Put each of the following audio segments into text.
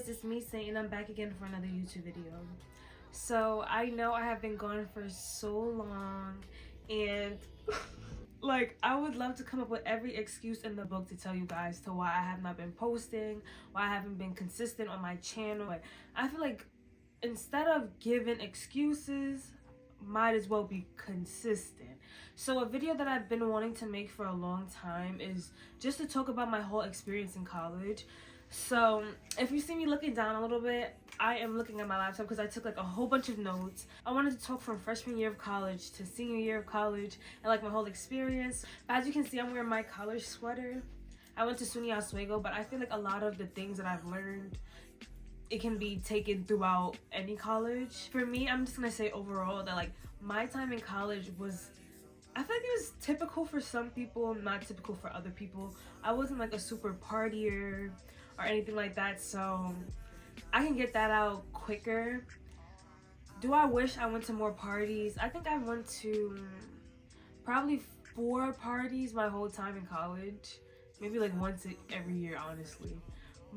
boys, it's me Saint, and I'm back again for another YouTube video. So I know I have been gone for so long, and like I would love to come up with every excuse in the book to tell you guys to why I have not been posting, why I haven't been consistent on my channel. But I feel like instead of giving excuses, might as well be consistent. So a video that I've been wanting to make for a long time is just to talk about my whole experience in college. So if you see me looking down a little bit, I am looking at my laptop because I took like a whole bunch of notes. I wanted to talk from freshman year of college to senior year of college and like my whole experience. But as you can see, I'm wearing my college sweater. I went to SUNY Oswego, but I feel like a lot of the things that I've learned, it can be taken throughout any college. For me, I'm just gonna say overall that like my time in college was, I feel like it was typical for some people, not typical for other people. I wasn't like a super partier or anything like that, so I can get that out quicker. Do I wish I went to more parties? I think I went to probably 4 parties my whole time in college. Maybe like once every year, honestly.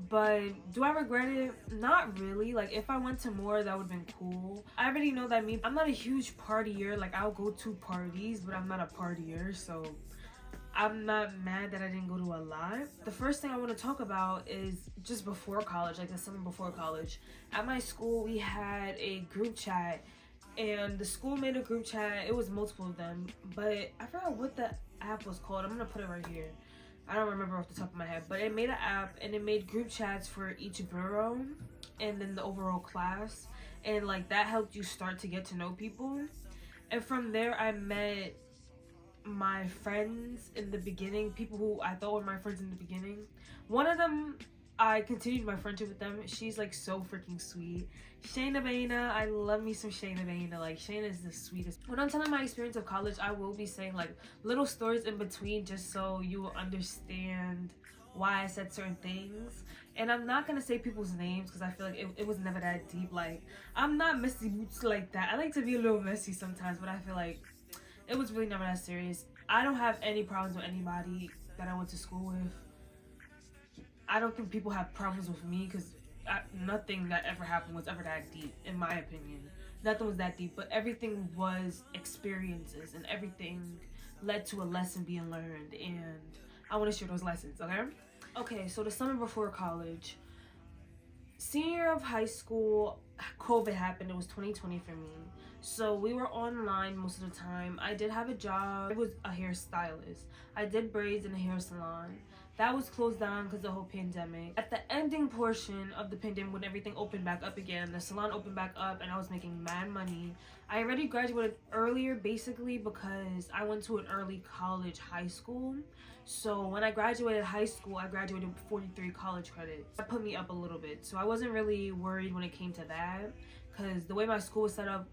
But do I regret it? Not really. Like if I went to more, that would have been cool. I already know that I'm not a huge partier. Like I'll go to parties, but I'm not a partier, so I'm not mad that I didn't go to a lot. The first thing I want to talk about is just before college, like the summer before college. At my school, we had a group chat, and the school made a group chat. It was multiple of them, but I forgot what the app was called. I'm gonna put it right here. I don't remember off the top of my head, but it made an app and it made group chats for each borough and then the overall class, and like that helped you start to get to know people. And from there I met my friends in the beginning, people who I thought were my friends in the beginning. One of them, I continued my friendship with them. She's like so freaking sweet. Shayna Baina, I love me some Shayna Baina. Like Shayna is the sweetest. When I'm telling my experience of college, I will be saying like little stories in between just so you will understand why I said certain things. And I'm not gonna say people's names because I feel like it was never that deep. Like I'm not messy boots like that. I like to be a little messy sometimes, but I feel like it was really never that serious. I don't have any problems with anybody that I went to school with. I don't think people have problems with me because nothing that ever happened was ever that deep, in my opinion. Nothing was that deep, but everything was experiences and everything led to a lesson being learned, and I want to share those lessons, okay? Okay, so the summer before college, senior year of high school, COVID happened. It was 2020 for me. So we were online most of the time. I did have a job. I was a hairstylist. I did braids in a hair salon. That was closed down because of the whole pandemic. At the ending portion of the pandemic, when everything opened back up again, the salon opened back up and I was making mad money. I already graduated earlier basically because I went to an early college high school. So when I graduated high school, I graduated with 43 college credits. That put me up a little bit. So I wasn't really worried when it came to that because the way my school was set up,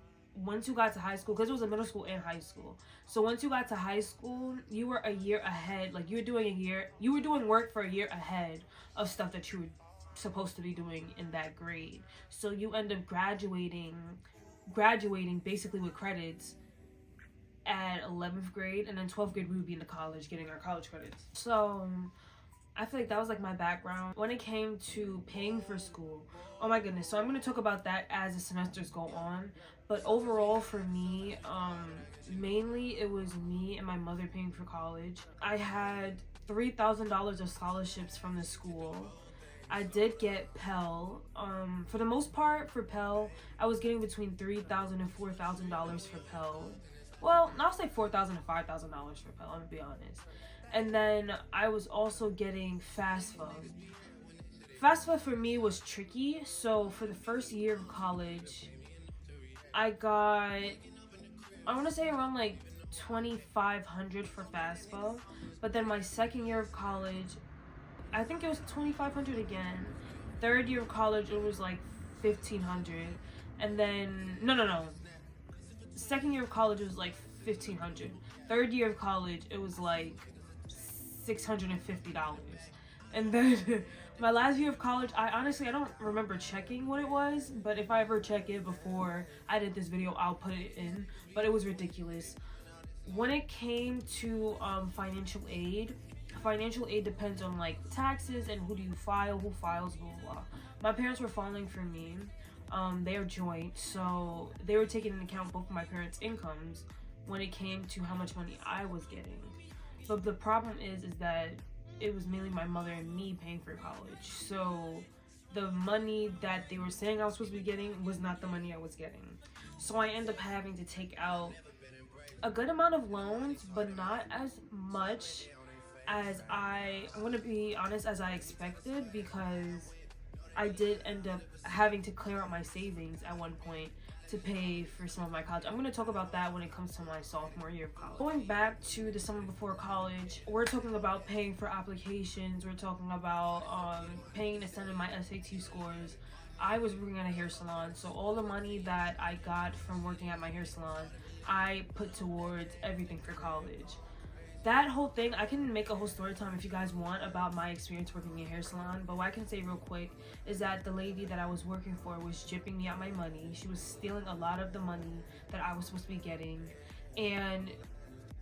once you got to high school, because it was a middle school and high school, so once you got to high school, you were a year ahead. Like you were doing work for a year ahead of stuff that you were supposed to be doing in that grade. So you end up graduating basically with credits at 11th grade, and then 12th grade we would be in the college getting our college credits. So I feel like that was like my background. When it came to paying for school, oh my goodness. So I'm going to talk about that as the semesters go on. But overall for me, mainly it was me and my mother paying for college. I had $3,000 of scholarships from the school. I did get Pell. For the most part for Pell, I was getting between $3,000 and $4,000 for Pell. Well, I'll say $4,000 to $5,000 for Pell, I'm gonna be honest. And then I was also getting FAFSA. FAFSA for me was tricky. So for the first year of college, I got, I want to say around like $2,500 for FAFSA. But then my second year of college, I think it was $2,500 again. Third year of college, it was like $1,500. And then, no. Second year of college, it was like $1,500. Third year of college, it was like $650. And then my last year of college, I don't remember checking what it was, but if I ever check it before I did this video, I'll put it in. But it was ridiculous. When it came to financial aid depends on like taxes and who do you file, who files, blah blah blah. My parents were falling for me. They are joint, so they were taking into account both of my parents' incomes when it came to how much money I was getting. But the problem is that it was mainly my mother and me paying for college. So the money that they were saying I was supposed to be getting was not the money I was getting. So I end up having to take out a good amount of loans, but not as much as I'm gonna be honest, as I expected, because I did end up having to clear out my savings at one point to pay for some of my college. I'm going to talk about that when it comes to my sophomore year of college. Going back to the summer before college, we're talking about paying for applications. We're talking about paying to send in my SAT scores. I was working at a hair salon, so all the money that I got from working at my hair salon, I put towards everything for college. That whole thing, I can make a whole story time if you guys want about my experience working in a hair salon, but what I can say real quick is that the lady that I was working for was gypping me out my money. She was stealing a lot of the money that I was supposed to be getting, and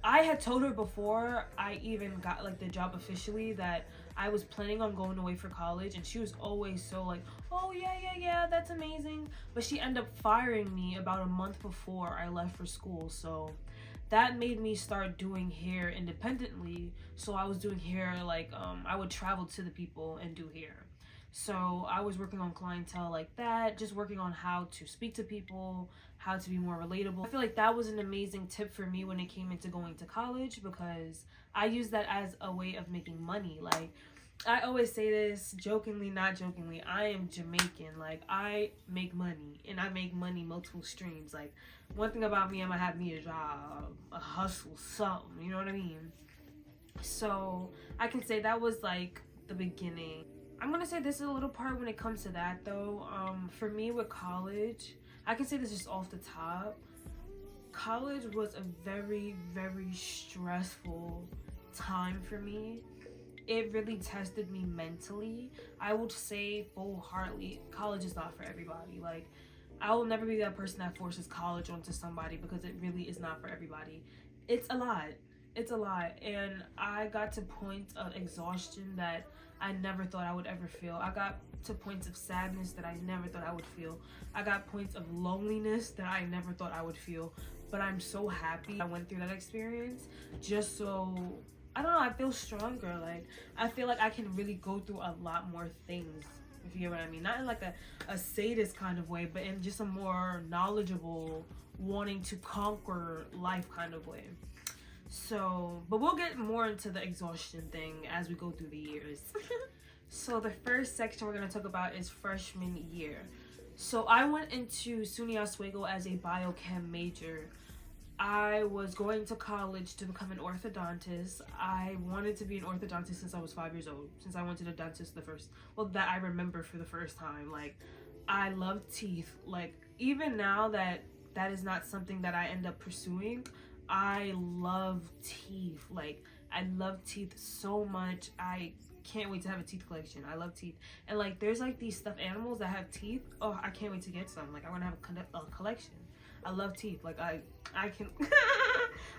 I had told her before I even got like the job officially that I was planning on going away for college, and she was always so like, oh yeah, that's amazing. But she ended up firing me about a month before I left for school, so that made me start doing hair independently. So I was doing hair like I would travel to the people and do hair. So I was working on clientele like that, just working on how to speak to people, how to be more relatable. I feel like that was an amazing tip for me when it came into going to college, because I use that as a way of making money. Like, I always say this jokingly, not jokingly, I am Jamaican. Like, I make money, and I make money multiple streams. Like, one thing about me, I'm gonna have me a job, a hustle, something, you know what I mean? So I can say that was like the beginning. I'm gonna say this is a little part when it comes to that though. For me with college, I can say this just off the top. College was a very, very stressful time for me. It really tested me mentally. I would say full-heartedly, college is not for everybody. Like, I will never be that person that forces college onto somebody, because it really is not for everybody. It's a lot. It's a lot. And I got to points of exhaustion that I never thought I would ever feel. I got to points of sadness that I never thought I would feel. I got points of loneliness that I never thought I would feel. But I'm so happy I went through that experience, just so, I don't know, I feel stronger. Like, I feel like I can really go through a lot more things, if you get what I mean. Not in like a sadist kind of way, but in just a more knowledgeable, wanting to conquer life kind of way. So, but we'll get more into the exhaustion thing as we go through the years. So the first section we're going to talk about is freshman year. So I went into SUNY Oswego as a biochem major. I was going to college to become an orthodontist. I wanted to be an orthodontist since I was 5 years old, since I went to the dentist that I remember for the first time. Like, I love teeth. Like, even now that is not something that I end up pursuing, I love teeth. Like, I love teeth so much. I can't wait to have a teeth collection. I love teeth. And like, there's like these stuffed animals that have teeth. Oh, I can't wait to get some. Like, I want to have a collection. I love teeth. Like, I can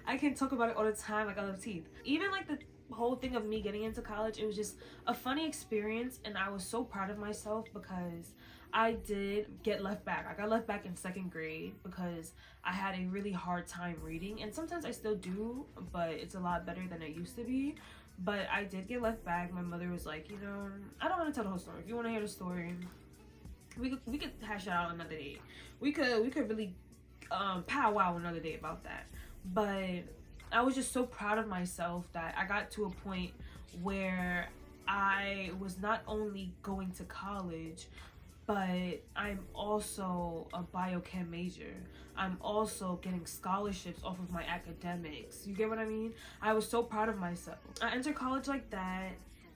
I can talk about it all the time. Like, I love teeth. Even like the whole thing of me getting into college, it was just a funny experience, and I was so proud of myself because I did get left back. I got left back in 2nd grade because I had a really hard time reading, and sometimes I still do, but it's a lot better than it used to be. But I did get left back. My mother was like, you know, I don't want to tell the whole story. If you want to hear the story, we could hash it out another day. We could really powwow another day about that. But I was just so proud of myself that I got to a point where I was not only going to college, but I'm also a biochem major. I'm also getting scholarships off of my academics. You get what I mean? I was so proud of myself. I entered college like that,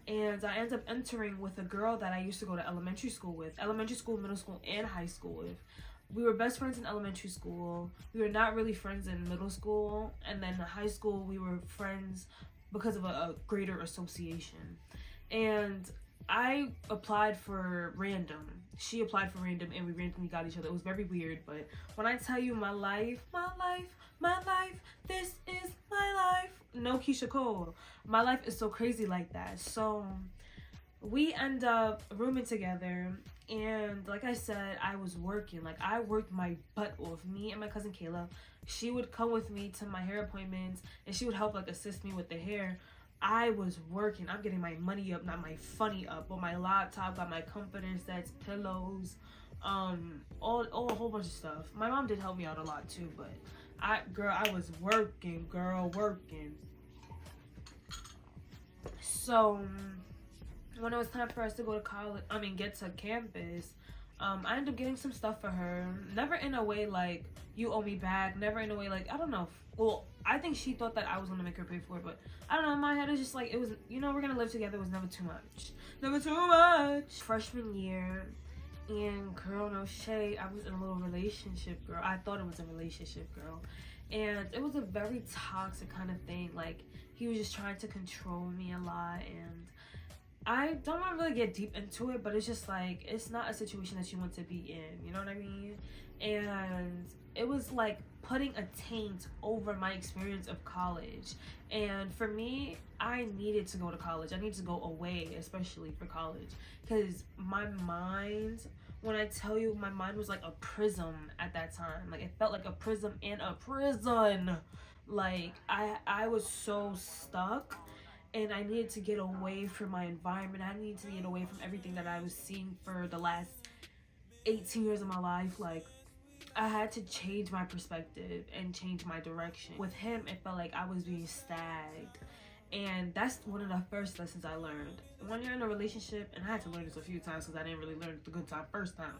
and I ended up entering with a girl that I used to go to elementary school with. Elementary school, middle school, and high school with. We were best friends in elementary school. We were not really friends in middle school. And then in high school, we were friends because of a greater association. And I applied for random. She applied for random, and we randomly got each other. It was very weird, but when I tell you my life, this is my life. No Keisha Cole. My life is so crazy like that. So we end up rooming together, And like I said, I was working. Like, I worked my butt off. Me and my cousin Kayla, she would come with me to my hair appointments, and she would help, like, assist me with the hair. I was working. I'm getting my money up, not my funny up. On my laptop, got my comforter sets, pillows, all a whole bunch of stuff. My mom did help me out a lot too, but I was working, working. So when it was time for us to go to college, get to campus, I ended up getting some stuff for her. Never in a way like, you owe me back. Never in a way like, I don't know. Well, I think she thought that I was gonna make her pay for it, but I don't know. In my head, it was just like, it was, we're gonna live together. It was never too much. Never too much. Freshman year, and girl, no shade, I was in a little relationship, girl. I thought it was a relationship, girl. And it was a very toxic kind of thing. Like, he was just trying to control me a lot, and I don't want to really get deep into it, but it's just like, it's not a situation that you want to be in, you know what I mean? And it was like putting a taint over my experience of college. And for me, I needed to go to college. I needed to go away, especially for college, because my mind, when I tell you, my mind was like a prism at that time. Like, it felt like a prism in a prison. Like, I was so stuck, and I needed to get away from my environment. I needed to get away from everything that I was seeing for the last 18 years of my life. Like, I had to change my perspective and change my direction. With him, it felt like I was being stagnant. And that's one of the first lessons I learned. When you're in a relationship, and I had to learn this a few times because I didn't really learn it the good time first time.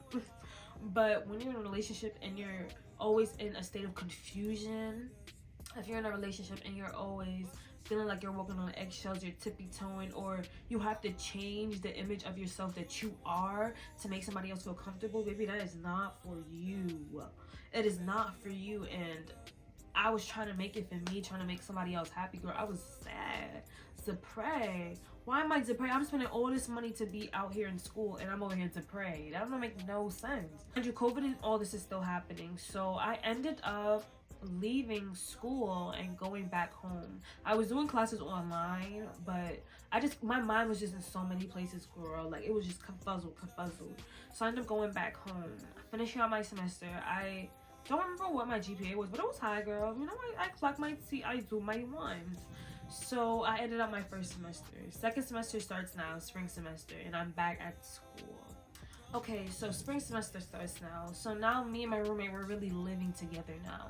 But when you're in a relationship and you're always in a state of confusion, if you're in a relationship and you're always feeling like you're walking on eggshells, you're tippy-toeing, or you have to change the image of yourself that you are to make somebody else feel comfortable, baby, that is not for you. It is not for you. And I was trying to make it for me, trying to make somebody else happy, girl. I was sad, depressed. Why am I depressed? I'm spending all this money to be out here in school, and I'm over here depressed. That don't make no sense. And COVID and all this is still happening, so I ended up leaving school and going back home. I was doing classes online, but my mind was just in so many places, girl. Like, it was just confuzzled. So I ended up going back home, finishing out my semester. I don't remember what my GPA was, but it was high, girl. You know, I clocked my T, I do my ones. So I ended up my first semester. Second semester starts now, spring semester, and I'm back at school. Okay, so spring semester starts now. So now me and my roommate, we're really living together now.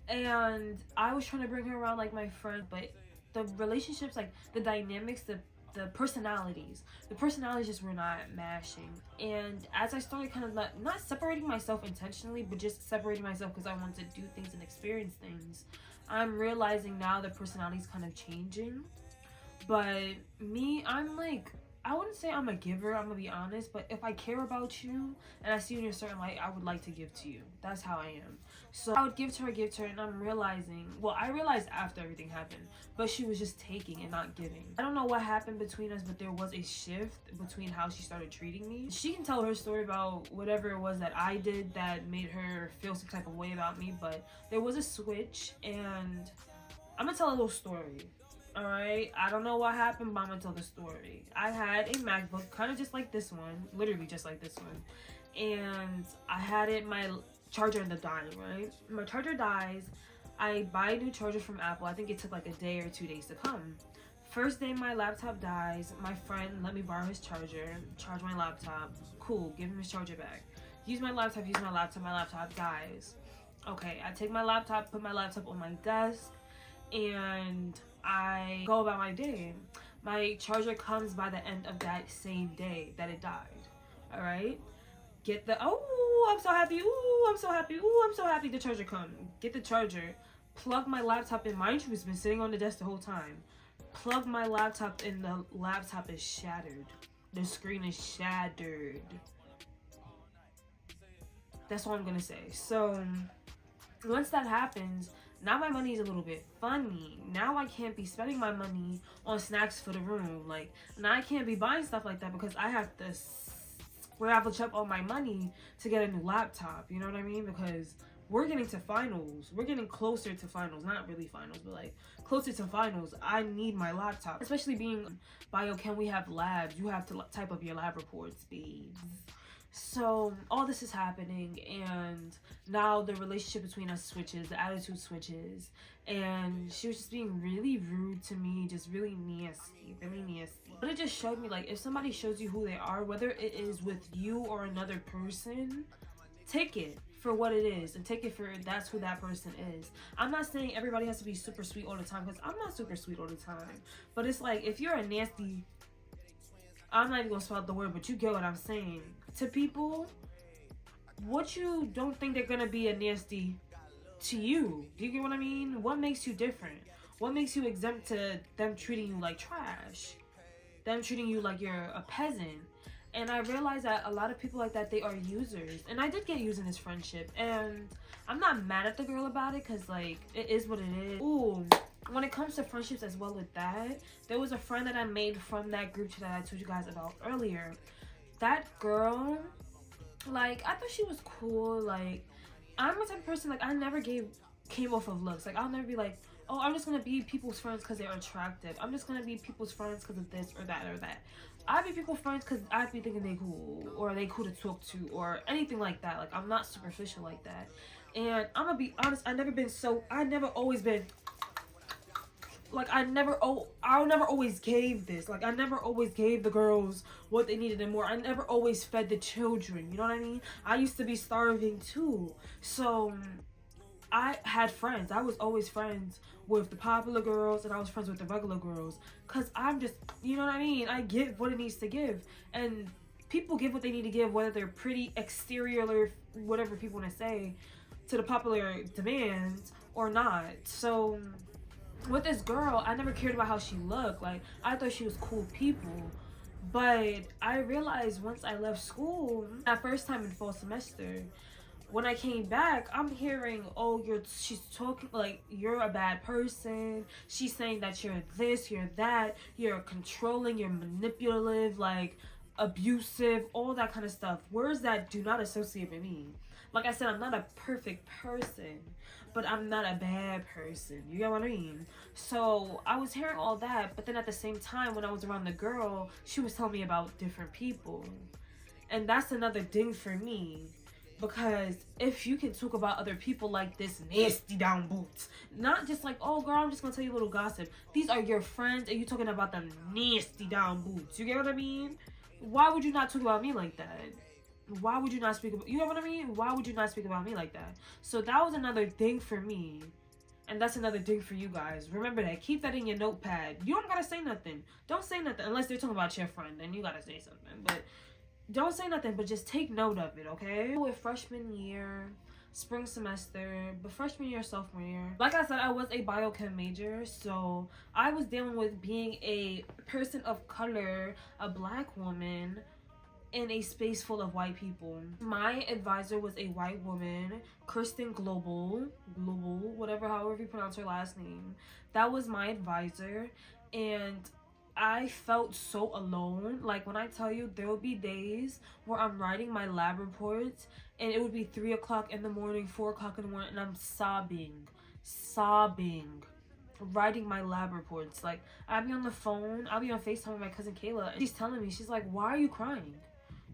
And I was trying to bring her around like my friend, but the relationships, like the dynamics, the personalities just were not mashing. And as I started kind of not separating myself intentionally, but just separating myself because I wanted to do things and experience things, I'm realizing now the personality's kind of changing. But me, I'm like, I wouldn't say I'm a giver, I'm gonna be honest, but if I care about you and I see you in a certain light, I would like to give to you. That's how I am. So I would give to her, and I'm realizing, well, I realized after everything happened, but she was just taking and not giving. I don't know what happened between us, but there was a shift between how she started treating me. She can tell her story about whatever it was that I did that made her feel some type of way about me, but there was a switch, and I'm gonna tell a little story. Alright, I don't know what happened, but I'm gonna tell the story. I had a MacBook, kind of just like this one, literally just like this one, and I had it, my charger ended up dying, right? My charger dies, I buy a new charger from Apple. I think it took like a day or 2 days to come. First day my laptop dies, my friend let me borrow his charger, charge my laptop, cool, give him his charger back. Use my laptop dies. Okay, I take my laptop, put my laptop on my desk, and I go about my day. My charger comes by the end of that same day that it died. Alright? Get the, oh, I'm so happy. Ooh, I'm so happy. Ooh, I'm so happy the charger come. Get the charger. Plug my laptop in. Mind you, it's been sitting on the desk the whole time. Plug my laptop in. The laptop is shattered. The screen is shattered. That's all I'm gonna say. So once that happens, now my money is a little bit funny. Now I can't be spending my money on snacks for the room. Like, now I can't be buying stuff like that because I have to scravel up all my money to get a new laptop. You know what I mean? Because we're getting to finals. We're getting closer to finals. Not really finals, but like closer to finals. I need my laptop. Especially being biochem, we have labs. You have to type up your lab reports, babes. So all this is happening, and now the relationship between us switches, the attitude switches, and she was just being really rude to me, just really nasty, very nasty. But it just showed me, like, if somebody shows you who they are, whether it is with you or another person, take it for what it is and take it for that's who that person is. I'm not saying everybody has to be super sweet all the time, because I'm not super sweet all the time, but it's like, if you're a nasty, I'm not even gonna spell out the word, but you get what I'm saying, to people, what you don't think they're gonna be a nasty to you? Do you get what I mean? What makes you different? What makes you exempt to them treating you like trash? Them treating you like you're a peasant? And I realized that a lot of people like that, they are users. And I did get used in this friendship, and I'm not mad at the girl about it, because, like, it is what it is. Ooh, when it comes to friendships as well with that, there was a friend that I made from that group chat that I told you guys about earlier. That girl, like, I thought she was cool. Like, I'm the type of person, like, I never came off of looks. Like, I'll never be like, oh, I'm just gonna be people's friends because they're attractive. I'm just gonna be people's friends because of this or that or that. I'd be people's friends because I'd be thinking they cool, or they cool to talk to, or anything like that. Like, I'm not superficial like that. And I'm gonna be honest, I never always been, like, I never always gave this. Like, I never always gave the girls what they needed and more. I never always fed the children, you know what I mean? I used to be starving too. So I had friends. I was always friends with the popular girls, and I was friends with the regular girls, because I'm just, you know what I mean? I give what it needs to give, and people give what they need to give, whether they're pretty, exterior, whatever people want to say, to the popular demands or not. So with this girl, I never cared about how she looked. Like, I thought she was cool people. But I realized once I left school, that first time in fall semester, when I came back, I'm hearing, oh, she's talking like you're a bad person. She's saying that you're this, you're that, you're controlling, you're manipulative, like abusive, all that kind of stuff. Words that do not associate with me. Like I said, I'm not a perfect person, but I'm not a bad person. You get what I mean? So I was hearing all that, but then at the same time, when I was around the girl, she was telling me about different people. And that's another ding for me. Because if you can talk about other people like this nasty down boots, not just like, oh girl, I'm just gonna tell you a little gossip. These are your friends and you talking about them nasty down boots. You get what I mean? Why would you not talk about me like that? Why would you not speak about, you know what I mean? Why would you not speak about me like that? So that was another thing for me. And that's another thing for you guys. Remember that. Keep that in your notepad. You don't gotta say nothing. Don't say nothing unless they're talking about your friend. Then you gotta say something. But don't say nothing, but just take note of it, okay? With freshman year, spring semester, but freshman year, sophomore year, like I said, I was a biochem major, so I was dealing with being a person of color, a black woman, in a space full of white people. My advisor was a white woman, Kristen Global, however you pronounce her last name. That was my advisor, and I felt so alone. Like, when I tell you, there will be days where I'm writing my lab reports and it would be 3 o'clock in the morning, 4 o'clock in the morning, and I'm sobbing, writing my lab reports. Like, I'll be on the phone, I'll be on FaceTime with my cousin Kayla, and she's telling me, she's like, why are you crying?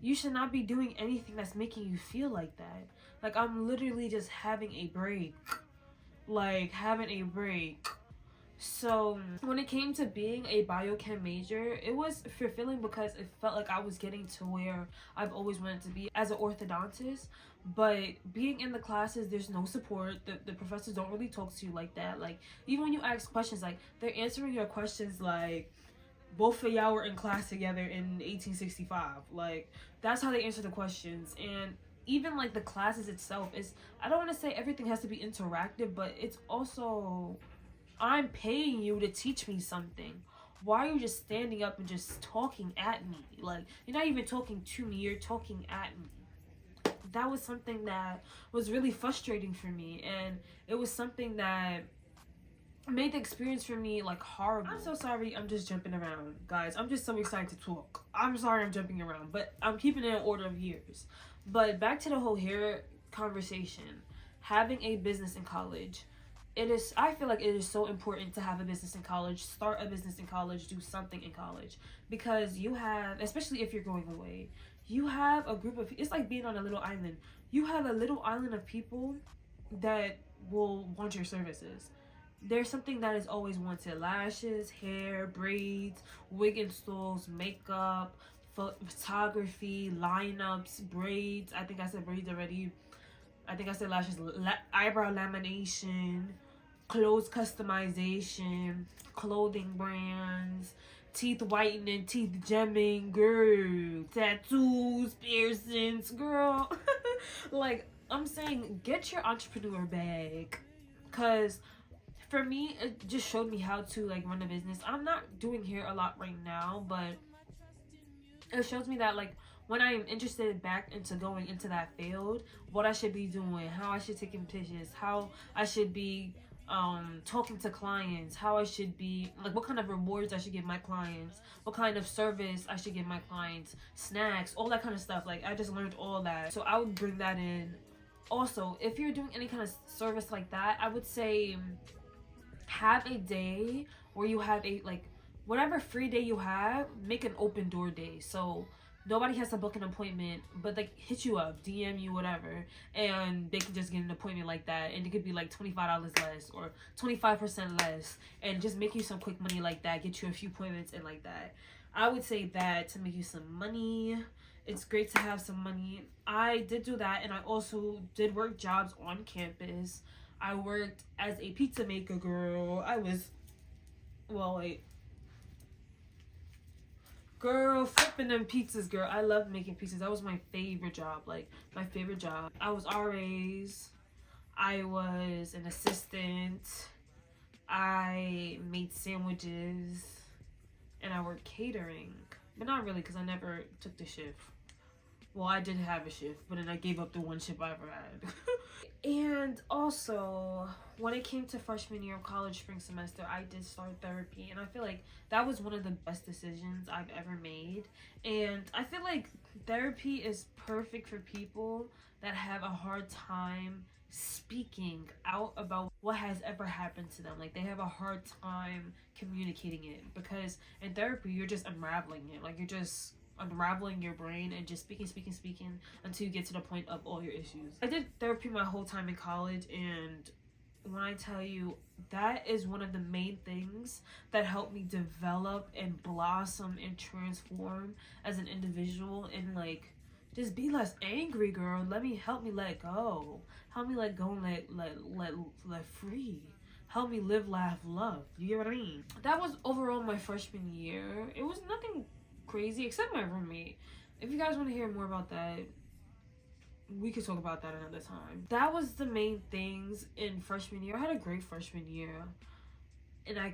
You should not be doing anything that's making you feel like that. Like, I'm literally just having a break. Like, having a break. So when it came to being a biochem major, it was fulfilling because it felt like I was getting to where I've always wanted to be as an orthodontist. But being in the classes, there's no support. The professors don't really talk to you like that. Like, even when you ask questions, like, they're answering your questions like both of y'all were in class together in 1865. Like, that's how they answer the questions. And even like the classes itself is, I don't want to say everything has to be interactive, but it's also, I'm paying you to teach me something. Why are you just standing up and just talking at me? Like, you're not even talking to me, you're talking at me. That was something that was really frustrating for me, and it was something that made the experience for me like horrible. I'm so sorry, I'm just jumping around, guys. I'm just so excited to talk. I'm sorry I'm jumping around, but I'm keeping it in order of years. But back to the whole hair conversation. Having a business in college. I feel like it is so important to have a business in college, start a business in college, do something in college, because you have, especially if you're going away, you have a group of, it's like being on a little island. You have a little island of people that will want your services. There's something that is always wanted: lashes, hair, braids, wig installs, makeup, photography, lineups, braids. I think I said braids already. I think I said lashes, eyebrow lamination, clothes customization, clothing brands, teeth whitening, teeth gemming, girl, tattoos, piercings, girl. Like, I'm saying, get your entrepreneur bag. Because for me, it just showed me how to, like, run a business. I'm not doing hair a lot right now, but it shows me that, like, when I am interested back into going into that field, what I should be doing, how I should take pictures, how I should be talking to clients, how I should be, like, what kind of rewards I should give my clients, what kind of service I should give my clients, snacks, all that kind of stuff. Like, I just learned all that, so I would bring that in. Also, if you're doing any kind of service like that, I would say have a day where you have a, like, whatever free day you have, make an open door day. So nobody has to book an appointment, but they hit you up, DM you, whatever, and they can just get an appointment like that. And it could be like $25 less or 25% less, and just make you some quick money like that, get you a few appointments and like that. I would say that to make you some money. It's great to have some money. I did do that, and I also did work jobs on campus. I worked as a pizza maker, girl. I was, well, wait. Girl, flipping them pizzas, girl. I loved making pizzas. That was my favorite job. Like, my favorite job. I was RAs. I was an assistant. I made sandwiches. And I worked catering. But not really, because I never took the shift. Well, I did have a shift, but then I gave up the one shift I ever had. And also, when it came to freshman year of college, spring semester, I did start therapy, and I feel like that was one of the best decisions I've ever made. And I feel like therapy is perfect for people that have a hard time speaking out about what has ever happened to them. Like, they have a hard time communicating it, because in therapy, you're just unraveling it. Like, you're just unraveling your brain and just speaking until you get to the point of all your issues. I did therapy my whole time in college, and when I tell you, that is one of the main things that helped me develop and blossom and transform as an individual, and like, just be less angry, girl. Help me let go. Help me let go and let free. Help me live, laugh, love. You get what I mean? That was overall my freshman year. It was nothing crazy except my roommate. If you guys want to hear more about that, we could talk about that another time. That was the main things in freshman year. I had a great freshman year, and I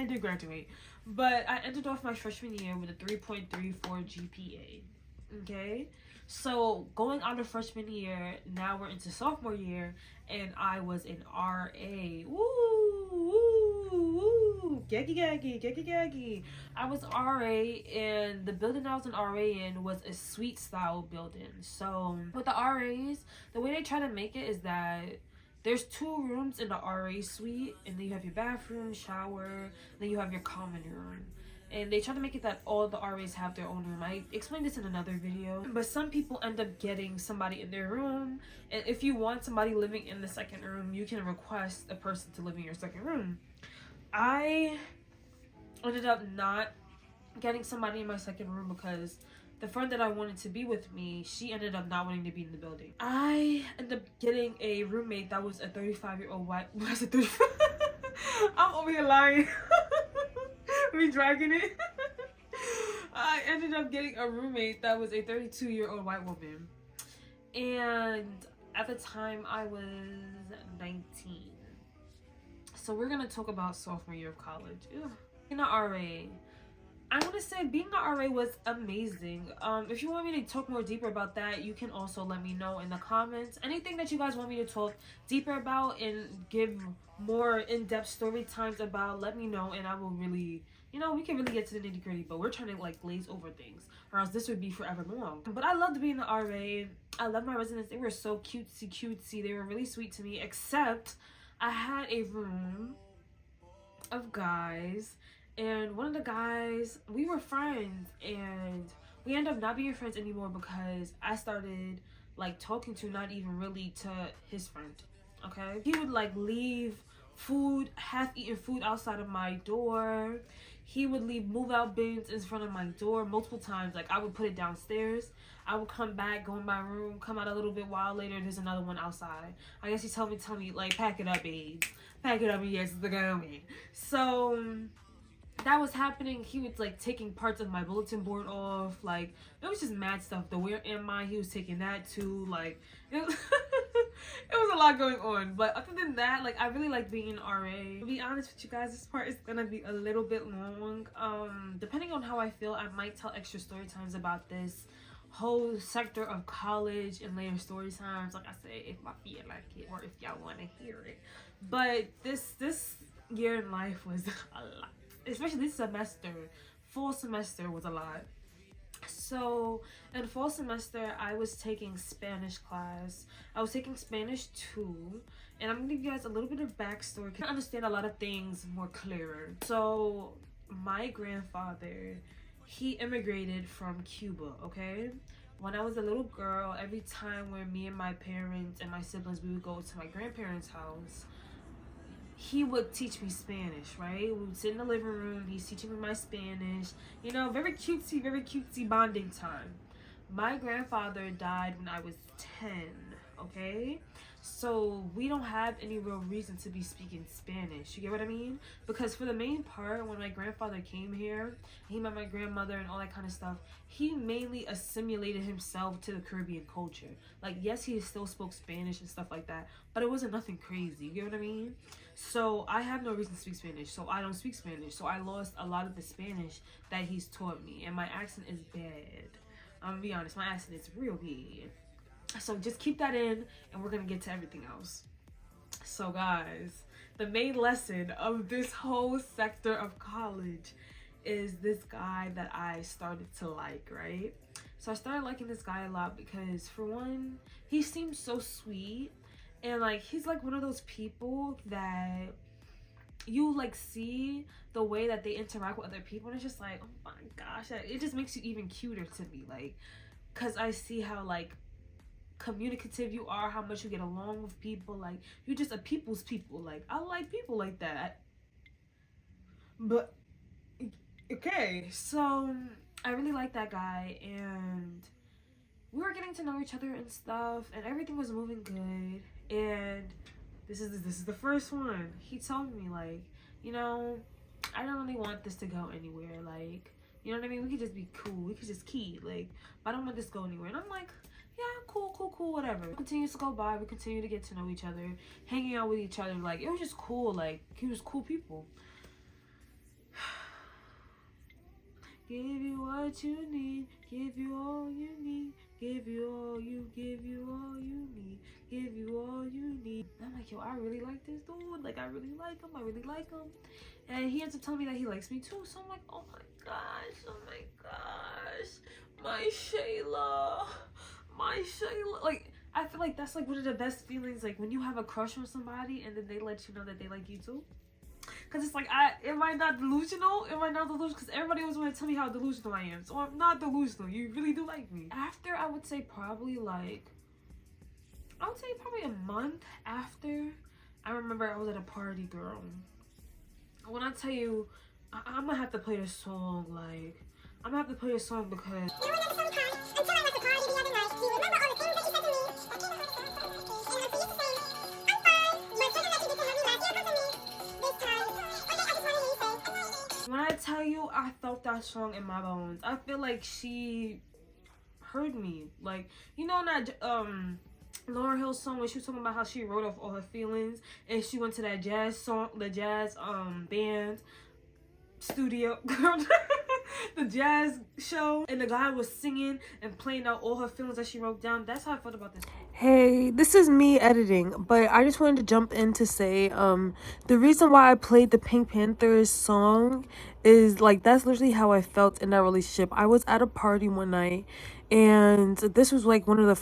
did graduate, but I ended off my freshman year with a 3.34 GPA. Okay, so going out of freshman year, now we're into sophomore year, and I was an RA. Gaggy. I was RA, and the building I was an RA in was a suite style building. So with the RAs, the way they try to make it is that there's 2 rooms in the RA suite, and then you have your bathroom, shower, then you have your common room. And they try to make it that all the RAs have their own room. I explained this in another video. But some people end up getting somebody in their room. And if you want somebody living in the second room, you can request a person to live in your second room. I ended up not getting somebody in my second room because the friend that I wanted to be with me, she ended up not wanting to be in the building. I ended up getting a roommate that was a 35-year-old white. Was it 35? I'm over here lying. Me dragging it. I ended up getting a roommate that was a 32-year-old white woman. And at the time, I was 19. So we're going to talk about sophomore year of college. Ew. Being an RA. I want to say being an RA was amazing. If you want me to talk more deeper about that, you can also let me know in the comments. Anything that you guys want me to talk deeper about and give more in-depth story times about, let me know, and I will really, you know, we can really get to the nitty-gritty, but we're trying to like glaze over things, or else this would be forever long. But I loved being an RA. I loved my residents. They were so cutesy. They were really sweet to me, except I had a room of guys, And one of the guys, we were friends, and we ended up not being friends anymore because I started like talking to, not even really to his friend. Okay, he would like leave food, half-eaten food outside of my door. He would leave move-out bins in front of my door multiple times. Like, I would put it downstairs, I would come back, go in my room, come out a little bit while later, there's another one outside. I guess he tell me like, pack it up, babe, pack it up, and yes, the going. So that was happening. He was like taking parts of my bulletin board off. Like, it was just mad stuff. The where am I, he was taking that too. Like, it was, it was a lot going on. But other than that, like, I really like being an RA. To be honest with you guys, this part is gonna be a little bit long. Depending on how I feel, I might tell extra story times about this whole sector of college and later story times, like I said, if I feel like it or if y'all want to hear it. But this year in life was a lot, especially this semester. Fall semester was a lot. So in fall semester, I was taking Spanish class. I was taking Spanish 2, and I'm gonna give you guys a little bit of backstory to understand a lot of things more clearer. So my grandfather, he immigrated from Cuba. Okay, when I was a little girl, every time when me and my parents and my siblings, we would go to my grandparents' house, he would teach me Spanish, right? We would sit in the living room, he's teaching me my Spanish, you know, very cutesy bonding time. My grandfather died when I was 10, okay? So we don't have any real reason to be speaking Spanish, you get what I mean? Because for the main part, when my grandfather came here, he met my grandmother and all that kind of stuff, he mainly assimilated himself to the Caribbean culture. Like, yes, he still spoke Spanish and stuff like that, but it wasn't nothing crazy, you get what I mean? So I have no reason to speak Spanish, so I don't speak Spanish. So I lost a lot of the Spanish that he's taught me, and my accent is bad. I'm gonna be honest, my accent is real bad. So just keep that in, and we're gonna get to everything else. So guys, the main lesson of this whole sector of college is this guy that I started to like, right? So I started liking this guy a lot because, for one, he seems so sweet. And like, he's like one of those people that you like see the way that they interact with other people, and it's just like, oh my gosh, it just makes you even cuter to me. Like, because I see how like communicative you are, how much you get along with people. Like, you're just a people's people. Like, I like people like that. But okay, so I really like that guy, and we were getting to know each other and stuff, and everything was moving good. And this is the first one. He told me, like, you know, I don't really want this to go anywhere. Like, you know what I mean? We could just be cool. We could just keep, like, but I don't want this to go anywhere. And I'm like, yeah, cool, whatever. It continues to go by. We continue to get to know each other, hanging out with each other. Like, it was just cool. Like, he was cool people. Give you what you need, give you all you need, give you all you need, give you all you need. And I'm like, yo, I really like this dude. Like, I really like him. And he ends up telling me that he likes me too. So I'm like, oh my gosh, my Shayla. Like, I feel like that's like one of the best feelings, like when you have a crush on somebody and then they let you know that they like you too. Cause it's like, am I not delusional? Because everybody always want to tell me how delusional I am. So I'm not delusional. You really do like me. After, I would say probably a month after, I remember I was at a party, girl. When I tell you, I'm gonna have to play this song. Like, I'm gonna have to play this song because. When I tell you, I felt that song in my bones. I feel like she heard me. Like, you know that Lauryn Hill song when she was talking about how she wrote off all her feelings and she went to that jazz song, the jazz band studio, the jazz show, and the guy was singing and playing out all her feelings that she wrote down. That's how I felt about this. Hey, this is me editing, but I just wanted to jump in to say the reason why I played the Pink Panthers song is like, that's literally how I felt in that relationship. I was at a party one night, and this was like one of the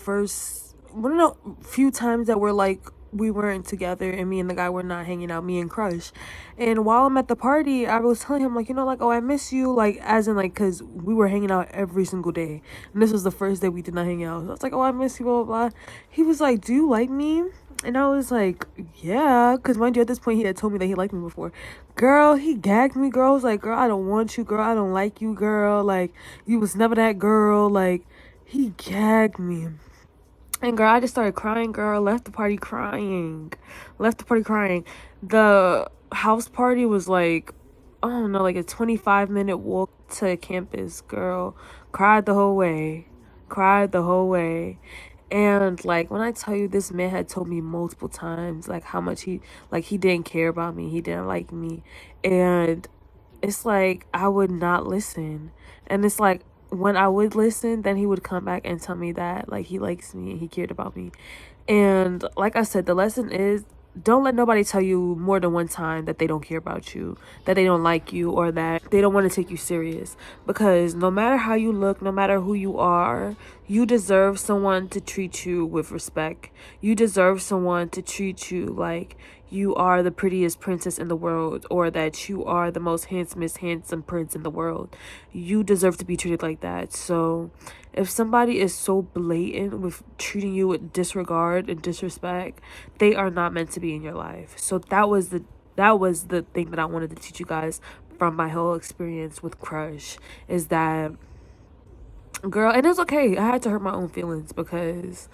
few times that we're like we weren't together and me and the guy were not hanging out, me and Crush. And while I'm at the party, I was telling him, like, you know, like, oh, I miss you, like, as in, like, because we were hanging out every single day. And this was the first day we did not hang out. So I was like, oh, I miss you, blah, blah, blah. He was like, do you like me? And I was like, yeah, because mind you, at this point, he had told me that he liked me before. Girl, he gagged me, girl. I was like, girl, I don't want you, girl. I don't like you, girl. Like, you was never that girl. Like, he gagged me. And girl, I just started crying, girl. Left the party crying. Left the party crying. The house party was like, I don't know, like a 25-minute walk to campus, girl. Cried the whole way. Cried the whole way. And like when I tell you, this man had told me multiple times like how much he didn't care about me, he didn't like me. And it's like I would not listen. And it's like when I would listen, then he would come back and tell me that like he likes me and he cared about me. And like I said, the lesson is, don't let nobody tell you more than one time that they don't care about you, that they don't like you, or that they don't want to take you serious. Because no matter how you look, no matter who you are, you deserve someone to treat you with respect. You deserve someone to treat you like you are the prettiest princess in the world, or that you are the most handsome prince in the world. You deserve to be treated like that. So if somebody is so blatant with treating you with disregard and disrespect, they are not meant to be in your life. So that was the thing that I wanted to teach you guys from my whole experience with Crush, is that, girl, and it's okay, I had to hurt my own feelings, because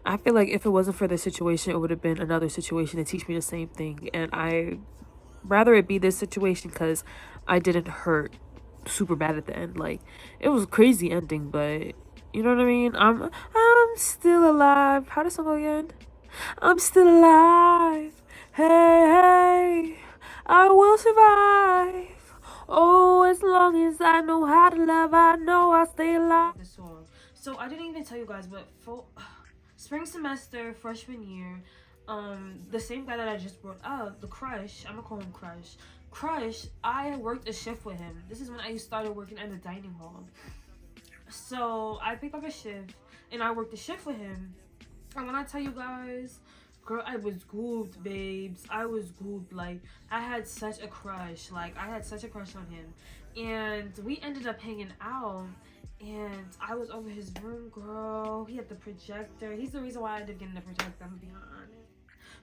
I feel like if it wasn't for this situation, it would have been another situation to teach me the same thing. And I rather it be this situation, because I didn't hurt super bad at the end. Like, it was a crazy ending, but you know what I mean? I'm still alive. How does it go again? I'm still alive. Hey, hey, I will survive. Oh, as long as I know how to love, I know I'll stay alive. This song. So I didn't even tell you guys, but for spring semester, freshman year, the same guy that I just brought up, the Crush, I'm gonna call him Crush, I worked a shift with him. This is when I started working at the dining hall. So I picked up a shift and I worked a shift with him. And when I tell you guys, girl, I was gooped, babes. I was gooped. Like, I had such a crush. Like, I had such a crush on him. And we ended up hanging out. And I was over his room, girl. He had the projector. He's the reason why I ended up getting the projector, I'm gonna be honest.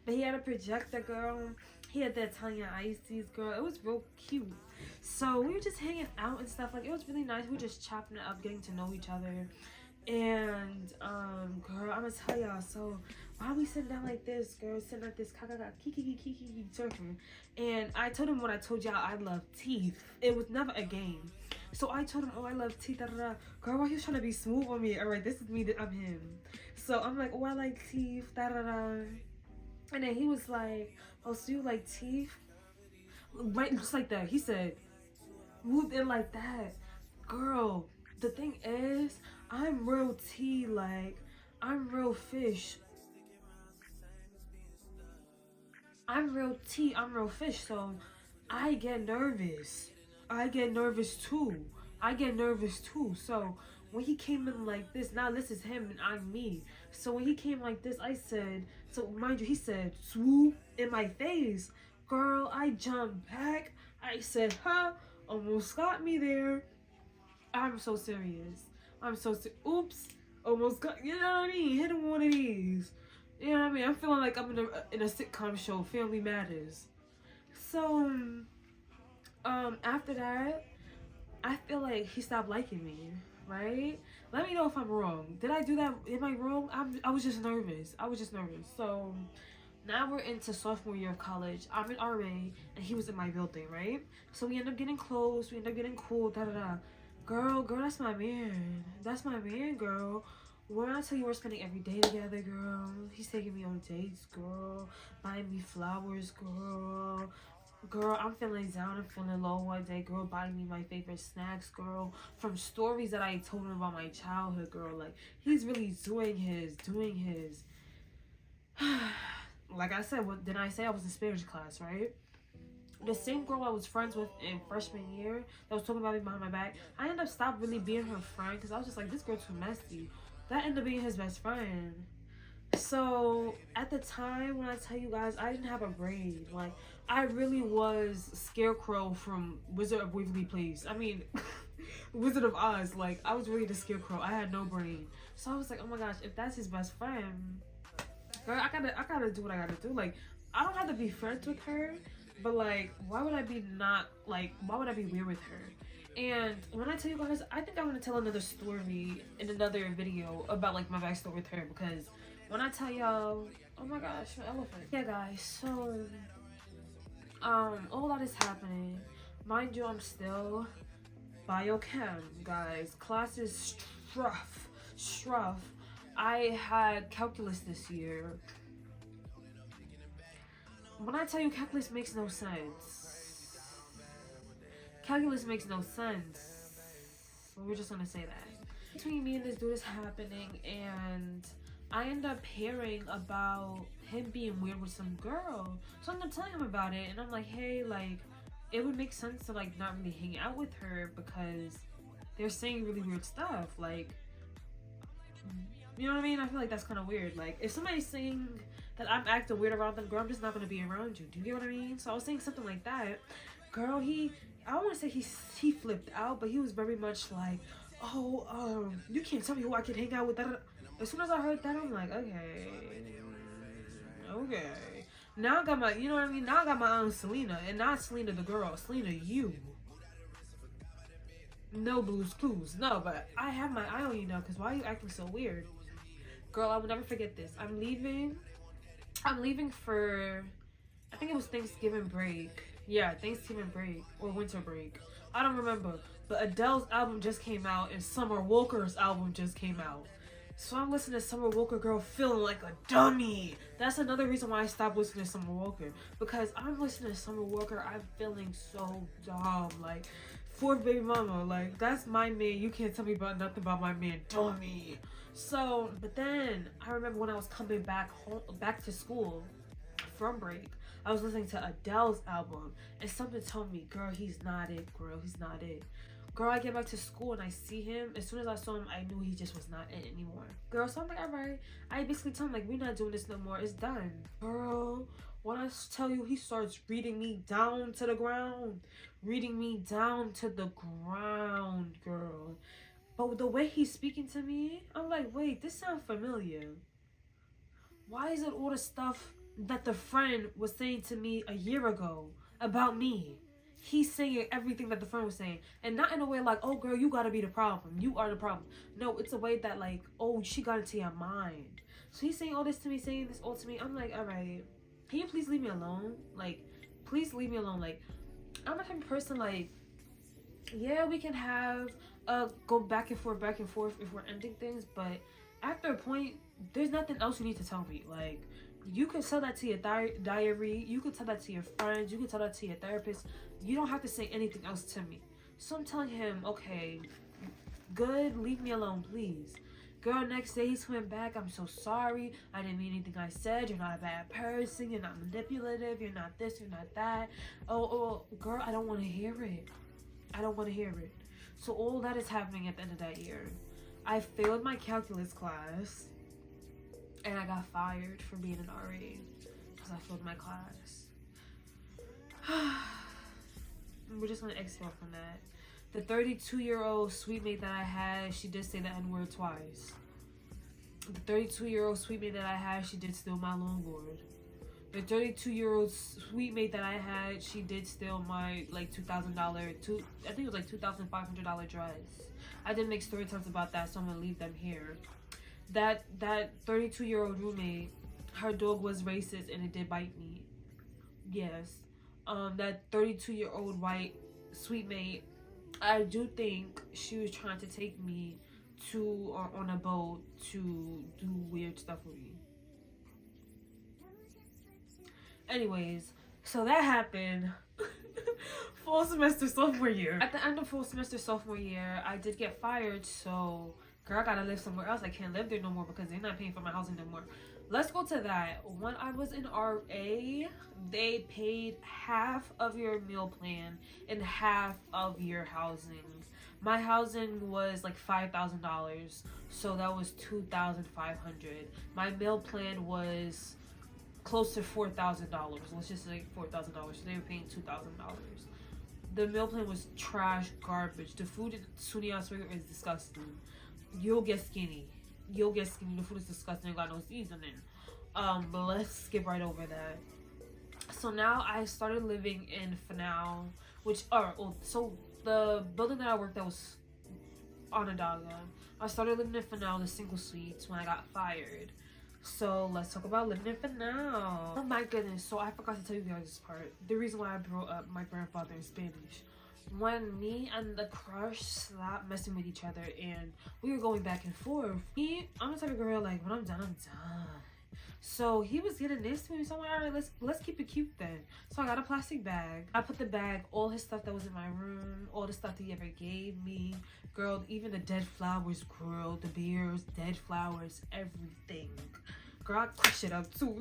But he had a projector, girl. He had the Italian ices, girl. It was real cute. So we were just hanging out and stuff. Like, it was really nice. We were just chopping it up, getting to know each other. And girl, I'm gonna tell y'all, so while we sitting down like this, girl, sitting like this, kiki surfing, and I told him what I told y'all, I love teeth. It was never a game. So I told him, oh, I love teeth, da, da, da. Girl, while he was trying to be smooth on me, all right, this is me, I'm him. So I'm like, oh, I like teeth, da, da, da. And then he was like, oh, so you like teeth? Right, just like that. He said, moved in like that. Girl, the thing is, I'm real tea, like, I'm real fish. I'm real tea, I'm real fish, so I get nervous. I get nervous too. So when he came in like this, now this is him and I'm me. So when he came like this, I said, so mind you, he said, swoop in my face. Girl, I jumped back. I said, huh, almost got me there. I'm so serious. Oops, almost got, you know what I mean? Hit him one of these. You know what I mean? I'm feeling like I'm in a sitcom show, Family Matters. So, after that, I feel like he stopped liking me, right? Let me know if I'm wrong. Did I do that? Am I wrong? I was just nervous. So, now we're into sophomore year of college. I'm in RA, and he was in my building, right? So we end up getting close. We end up getting cool, da da da. Girl, that's my man. That's my man, girl. When I tell you we're spending every day together, girl. He's taking me on dates, girl. Buying me flowers, girl. Girl, I'm feeling down and feeling low one day, girl. Buying me my favorite snacks, girl. From stories that I told him about my childhood, girl. Like, he's really doing his. Like I said, what did I say? I was in Spanish class, right? The same girl I was friends with in freshman year that was talking about me behind my back, I ended up stopped really being her friend because I was just like, this girl too messy. That ended up being his best friend. So at the time, when I tell you guys, I didn't have a brain. Like, I really was Scarecrow from Wizard of Waverly Place. I mean, Wizard of Oz. Like, I was really the Scarecrow. I had no brain. So I was like, oh my gosh, if that's his best friend, girl, I gotta do what I gotta do. Like, I don't have to be friends with her, but like, why would I be weird with her? And when I tell you guys, I think I'm gonna tell another story in another video about like my backstory with her, because when I tell y'all, oh my gosh, an elephant. Yeah, guys. So, all that is happening. Mind you, I'm still biochem, guys. Class is struff. I had calculus this year. When I tell you calculus makes no sense. Calculus makes no sense. We're just gonna say that. Between me and this dude is happening, and I end up hearing about him being weird with some girl. So I'm telling him about it, and I'm like, hey, like, it would make sense to like not really hang out with her because they're saying really weird stuff. Like, you know what I mean? I feel like that's kind of weird. Like, if somebody's saying that I'm acting weird around them, girl, I'm just not gonna be around you. Do you get what I mean? So I was saying something like that. Girl, I don't want to say he flipped out, but he was very much like, oh, you can't tell me who I can hang out with. As soon as I heard that, I'm like, okay. Now I got my, you know what I mean? Now I got my own Selena, and not Selena the girl, Selena you. No Blue's Clues, no, but I have my eye on you now, because why are you acting so weird? Girl, I will never forget this. I'm leaving for, I think it was Thanksgiving break. Yeah, Thanksgiving break, or winter break. I don't remember, but Adele's album just came out, and Summer Walker's album just came out. So I'm listening to Summer Walker, girl, feeling like a dummy. That's another reason why I stopped listening to Summer Walker. Because I'm listening to Summer Walker, I'm feeling so dumb. Like, fourth baby mama, like, that's my man. You can't tell me about nothing about my man, dummy. So, but then I remember when I was coming back to school from break, I was listening to Adele's album, and something told me, girl, he's not it, girl, he's not it. Girl, I get back to school and I see him. As soon as I saw him, I knew he just was not it anymore. Girl, so I'm like, all right. I basically tell him, like, we're not doing this no more. It's done. Girl, when I tell you, he starts reading me down to the ground. Reading me down to the ground, girl. But the way he's speaking to me, I'm like, wait, this sounds familiar. Why is it all the stuff that the friend was saying to me a year ago about me? He's saying everything that the friend was saying, and not in a way like, oh girl, you gotta be the problem, you are the problem. No, it's a way that like, oh, she got into your mind. So he's saying all this to me, saying this all to me. I'm like, all right, can you please leave me alone? Like, please leave me alone. Like, I'm the type of person, like, yeah, we can have go back and forth if we're ending things, but after a point, there's nothing else you need to tell me. Like, you can tell that to your diary, you can tell that to your friends, you can tell that to your therapist. You don't have to say anything else to me. So I'm telling him, okay, good, leave me alone, please. Girl, next day he's coming back, I'm so sorry, I didn't mean anything I said, you're not a bad person, you're not manipulative, you're not this, you're not that. Oh, girl, I don't want to hear it. I don't want to hear it. So all that is happening at the end of that year. I failed my calculus class, and I got fired for being an RA because I failed my class. We're just gonna exhale from that. The 32-year-old sweet mate that I had, she did say the N-word twice. The 32-year-old sweet mate that I had, she did steal my longboard. The 32-year-old sweet mate that I had, she did steal my like $2,000, I think it was like $2,500 dress. I did make story times about that, so I'm gonna leave them here. That 32-year-old roommate, her dog was racist and it did bite me. Yes. That 32-year-old white sweet mate, I do think she was trying to take me to or on a boat to do weird stuff with me. Anyways, so that happened. Fall semester sophomore year. At the end of fall semester sophomore year, I did get fired, so girl, I gotta live somewhere else. I can't live there no more because they're not paying for my housing no more. let's go to that. When I was in RA, they paid half of your meal plan and half of your housing. My housing was like $5,000, so that was $2,500. My meal plan was close to $4,000. Let's just say $4,000. So they were paying $2,000. The meal plan was trash, garbage. The food at SUNY OSWEGO is disgusting. You'll get skinny. You'll get skinny. The food is disgusting. Got no seasoning. But let's skip right over that. So now I started living in Fanal, so the building that I worked at was Onondaga. I started living in Fanal, the single suites, when I got fired. So let's talk about living in Fanal. Oh my goodness, so I forgot to tell you guys this part. The reason why I brought up my grandfather in Spanish. When me and the crush stopped messing with each other and we were going back and forth, I'm the type of girl, like, when I'm done, I'm done. So he was getting this to me, so I'm like, all right, let's keep it cute then. So I got a plastic bag. I put the bag, all his stuff that was in my room, all the stuff that he ever gave me. Girl, even the dead flowers, girl, the beers, dead flowers, everything. Girl, I crushed it up too.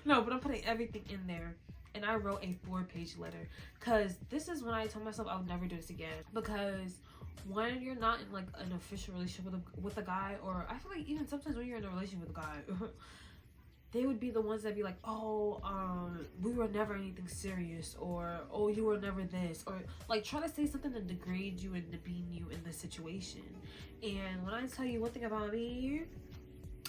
No, but I'm putting everything in there. And I wrote a 4-page letter. Because this is when I told myself I would never do this again. Because when you're not in like an official relationship with a guy, or I feel like even sometimes when you're in a relationship with a guy, they would be the ones that be like, oh, we were never anything serious, or oh, you were never this, or like try to say something to degrade you and demean you in this situation. And when I tell you one thing about me,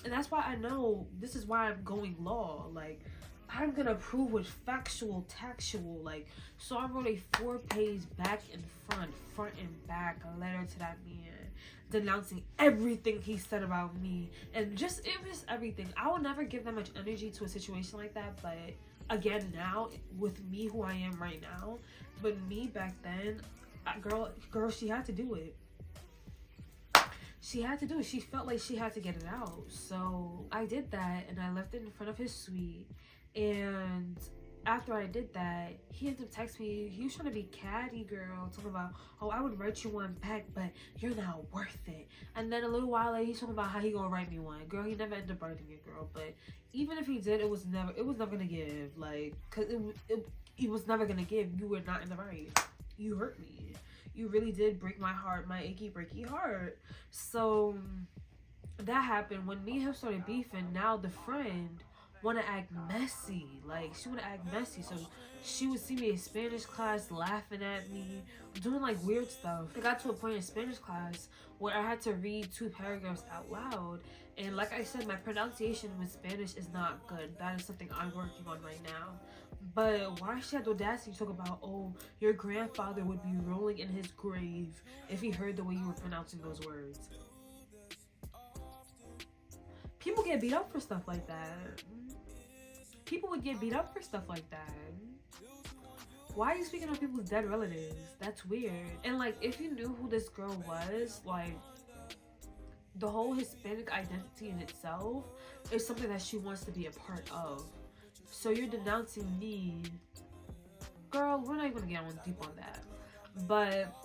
and that's why I know this is why I'm going law, like I'm gonna prove with factual, tactual, like, so I wrote a 4-page back and front and back letter to that man, denouncing everything he said about me, and just, it was everything. I would never give that much energy to a situation like that, but again, now, with me who I am right now, but me back then, girl, she had to do it. She had to do it. She felt like she had to get it out. So I did that, and I left it in front of his suite. And after I did that, he ended up texting me. He was trying to be catty, girl, talking about, oh, I would write you one back, but you're not worth it. And then a little while later, he's talking about how he gonna write me one. Girl, he never ended up writing it, girl. But even if he did, it was never gonna give. Like, cause it was never gonna give. You were not in the right. You hurt me. You really did break my heart, my achy breaky heart. So that happened. When me and him started beefing, now the friend want to act messy. Like, she want to act messy. So she would see me in Spanish class laughing at me, doing like weird stuff. It got to a point in Spanish class where I had to read 2 paragraphs out loud. And like I said, my pronunciation with Spanish is not good. That is something I'm working on right now. But why she had the audacity to talk about, oh, your grandfather would be rolling in his grave if he heard the way you were pronouncing those words. People get beat up for stuff like that. People would get beat up for stuff like that. Why are you speaking of people's dead relatives? That's weird. And like, if you knew who this girl was, like, the whole Hispanic identity in itself is something that she wants to be a part of. So you're denouncing me. Girl, we're not even gonna get on deep on that. But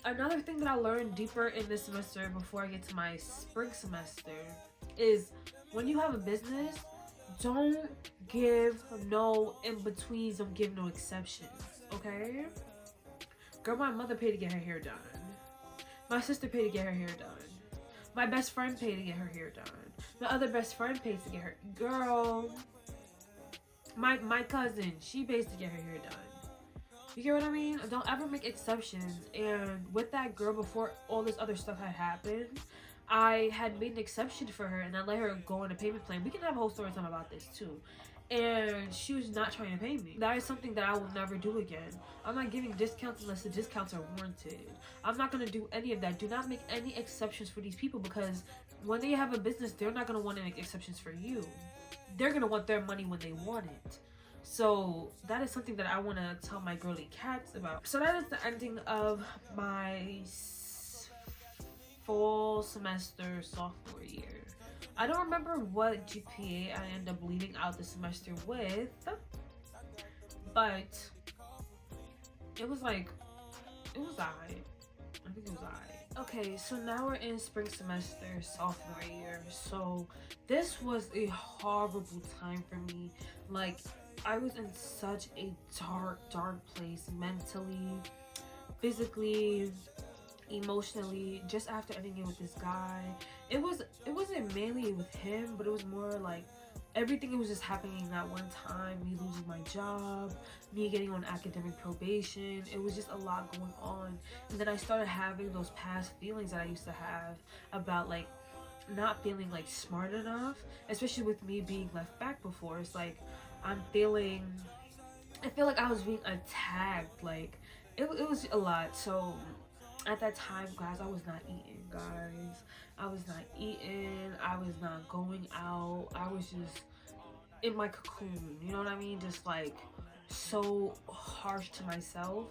another thing that I learned deeper in this semester before I get to my spring semester is when you have a business, don't give no in-betweens, don't give no exceptions, okay? Girl, my mother paid to get her hair done. My sister paid to get her hair done. My best friend paid to get her hair done. My other best friend pays to get her... Girl... My cousin, she pays to get her hair done. You get what I mean? Don't ever make exceptions. And with that girl, before all this other stuff had happened, I had made an exception for her, and I let her go on a payment plan. We can have a whole story time about this too. And she was not trying to pay me. That is something that I will never do again. I'm not giving discounts unless the discounts are warranted. I'm not going to do any of that. Do not make any exceptions for these people, because when they have a business, they're not going to want to make exceptions for you. They're going to want their money when they want it. So that is something that I want to tell my girly cats about. So that is the ending of my full semester sophomore year. I don't remember what GPA I ended up leaving out the semester with, but it was alright. I think it was alright. Okay, so now we're in spring semester, sophomore year. So this was a horrible time for me. Like, I was in such a dark place mentally, physically, emotionally, just after ending it with this guy. It wasn't mainly with him, but it was more like everything was just happening at one time. Me losing my job, me getting on academic probation. It was just a lot going on. And then I started having those past feelings that I used to have about like not feeling like smart enough, especially with me being left back before. It's like I'm feeling I feel like I was being attacked. Like it was a lot. So at that time, guys, I was not eating, guys. I was not eating. I was not going out. I was just in my cocoon. You know what I mean? Just like so harsh to myself.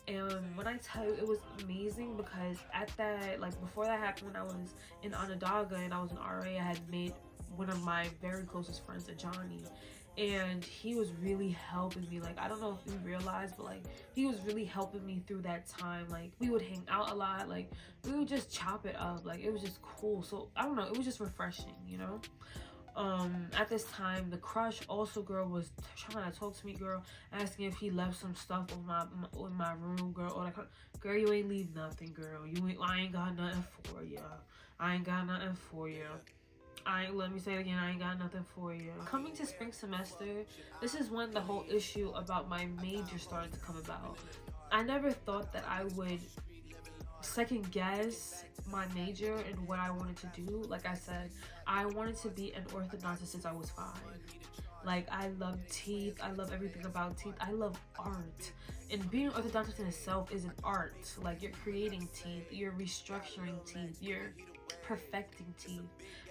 And when I tell you, it was amazing because at that, like before that happened, when I was in Onondaga and I was in RA, I had made one of my very closest friends, a Johnny, and he was really helping me. Like, I don't know if you realize, but like he was really helping me through that time. Like, we would hang out a lot, like we would just chop it up. Like, it was just cool. So I don't know, it was just refreshing, you know. At this time, the crush also girl was trying to talk to me, girl, asking if he left some stuff in my room, girl. Or like, girl, you ain't leave nothing, girl. I ain't got nothing for you. I ain't got nothing for you. Let me say it again, I ain't got nothing for you. Coming to spring semester, this is when the whole issue about my major started to come about. I never thought that I would second guess my major and what I wanted to do. Like I said, I wanted to be an orthodontist since I was 5. Like, I love teeth. I love everything about teeth. I love art. And being an orthodontist in itself is an art. Like, you're creating teeth. You're restructuring teeth. You're perfecting teeth.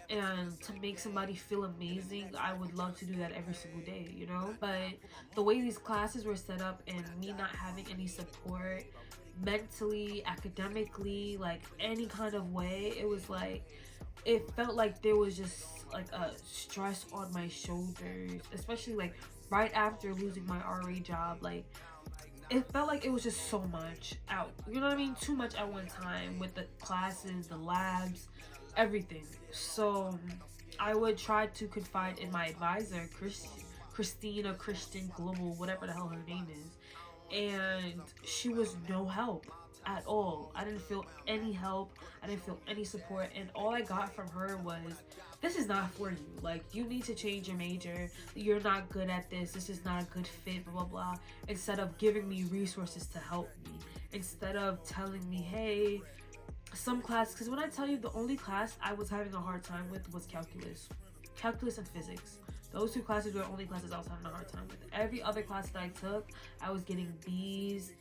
And to make somebody feel amazing, I would love to do that every single day, you know? But the way these classes were set up and me not having any support mentally, academically, like any kind of way, it was like, it felt like there was just like a stress on my shoulders, especially like right after losing my RA job. Like, it felt like it was just so much out, you know what I mean? Too much at one time with the classes, the labs, everything. So I would try to confide in my advisor, Christina, Christian Global, whatever the hell her name is, and she was no help at all. I didn't feel any help. I didn't feel any support, and all I got from her was, this is not for you. Like, you need to change your major. You're not good at this. This is not a good fit, blah, blah, blah. Instead of giving me resources to help me. Instead of telling me, hey, some class, because when I tell you, the only class I was having a hard time with was calculus and physics. Those 2 classes were the only classes I was having a hard time with. Every other class that I took, I was getting B's.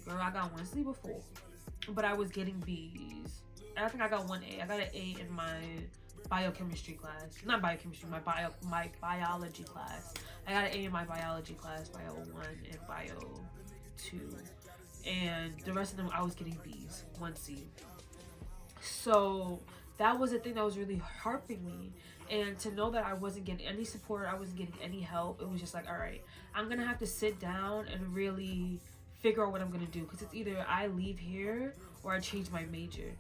Girl, I got 1 C before, but I was getting B's. And I think I got 1 A. I got an A in my biochemistry class. Not biochemistry, my biology class. I got an A in my biology class, bio 1 and bio 2. And the rest of them, I was getting B's, 1 C. So that was the thing that was really harping me. And to know that I wasn't getting any support, I wasn't getting any help, it was just like, all right, I'm gonna have to sit down and really figure out what I'm gonna do, because it's either I leave here or I change my major.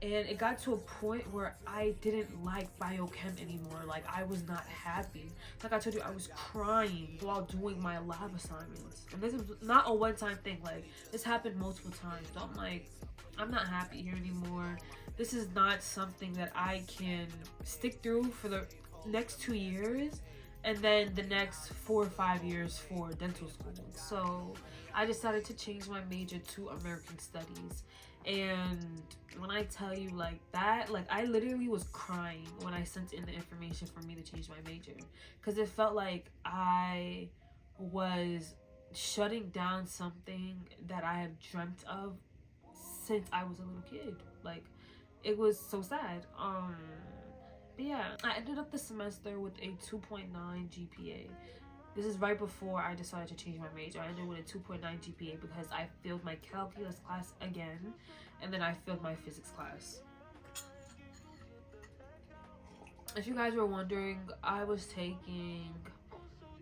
And it got to a point where I didn't like biochem anymore. Like, I was not happy. Like I told you, I was crying while doing my lab assignments. And this is not a one-time thing. Like, this happened multiple times. So I'm like, I'm not happy here anymore. This is not something that I can stick through for the next 2 years and then the next 4 or 5 years for dental school. So I decided to change my major to American Studies. And when I tell you like that, like I literally was crying when I sent in the information for me to change my major, because it felt like I was shutting down something that I have dreamt of since I was a little kid. Like, it was so sad. But yeah, I ended up the semester with a 2.9 GPA. This is right before I decided to change my major. I ended with a 2.9 GPA because I failed my calculus class again, and then I failed my physics class. If you guys were wondering, I was taking